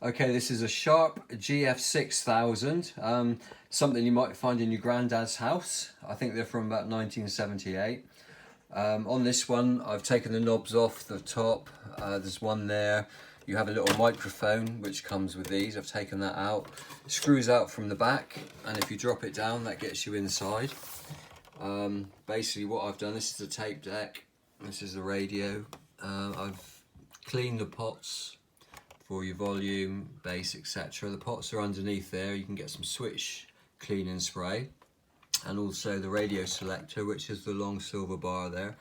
Okay, this is a Sharp GF-6000, something you might find in your granddad's house. I think they're from about 1978. On this one, I've taken the knobs off the top. There's one there. You have a little microphone which comes with these. I've taken that out. It screws out from the back, and if you drop it down, that gets you inside. Basically what I've done, this is the tape deck. This is the radio. I've cleaned the pots for your volume, bass, etc. The pots are underneath there. You can get some switch cleaning spray, and also the radio selector, which is the long silver bar there.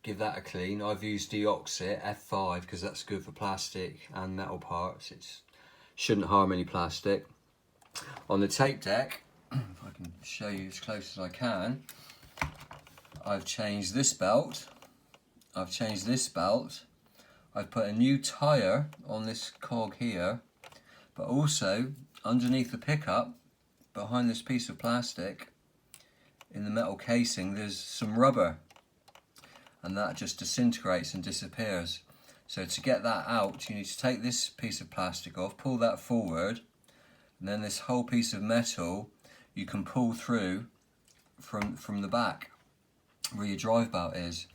Give that a clean. I've used Deoxit F5 because that's good for plastic and metal parts. It shouldn't harm any plastic. On the tape deck, if I can show you as close as I can, I've changed this belt. I've put a new tyre on this cog here, but also underneath the pickup, behind this piece of plastic in the metal casing, there's some rubber, and that just disintegrates and disappears. So to get that out, you need to take this piece of plastic off, pull that forward, and then this whole piece of metal you can pull through from the back where your drive belt is.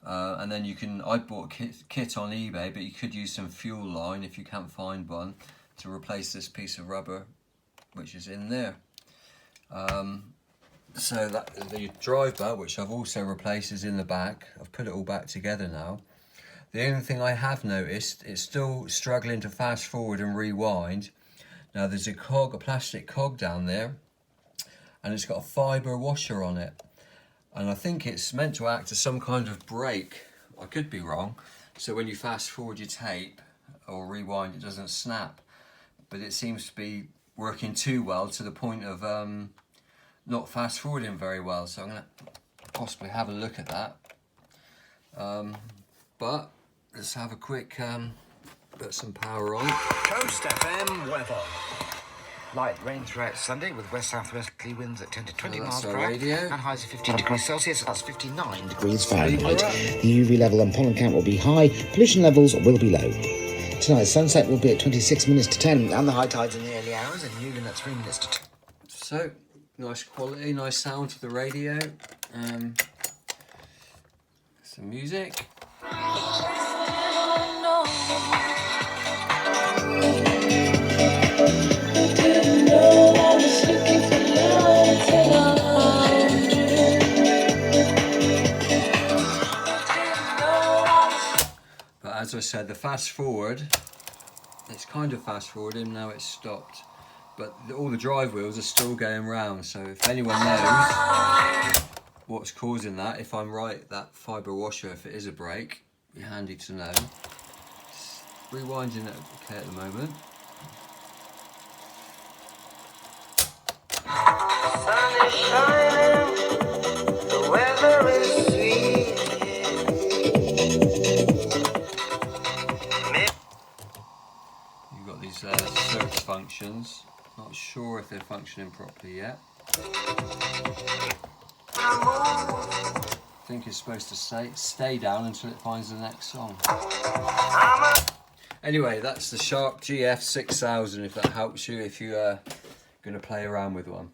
And then you can, I bought a kit on eBay, but you could use some fuel line if you can't find one to replace this piece of rubber which is in there. So that the drive belt, which I've also replaced, is in the back. I've put it all back together now. The only thing I have noticed, it's still struggling to fast forward and rewind. Now there's a plastic cog down there, and it's got a fibre washer on it. And I think it's meant to act as some kind of brake. I could be wrong. So when you fast forward your tape or rewind, it doesn't snap. But it seems to be working too well to the point of not fast forwarding very well. So I'm going to possibly have a look at that. But let's have a quick, put some power on. Coast FM weather. Light rain throughout Sunday with west-southwesterly winds at 10 to 20 miles per hour and highs of 15 degrees Celsius. That's 59 degrees Fahrenheit. The UV level and pollen count will be high. Pollution levels will be low. Tonight's sunset will be at 26 minutes to 10 and the high tides in the early hours and noon at 3 minutes to 2. So, nice quality, nice sound to the radio. Some music. But as I said, the fast forward, it's kind of fast forwarding, now it's stopped. But all the drive wheels are still going round, so if anyone knows what's causing that, if I'm right, that fibre washer, if it is a brake, it'd be handy to know. It's rewinding it okay at the moment. Sun is shining, the weather is sweet. You've got these search functions. Not sure if they're functioning properly yet. I think it's supposed to stay down until it finds the next song. Anyway, that's the Sharp GF-6000, if that helps you, if you're going to play around with one.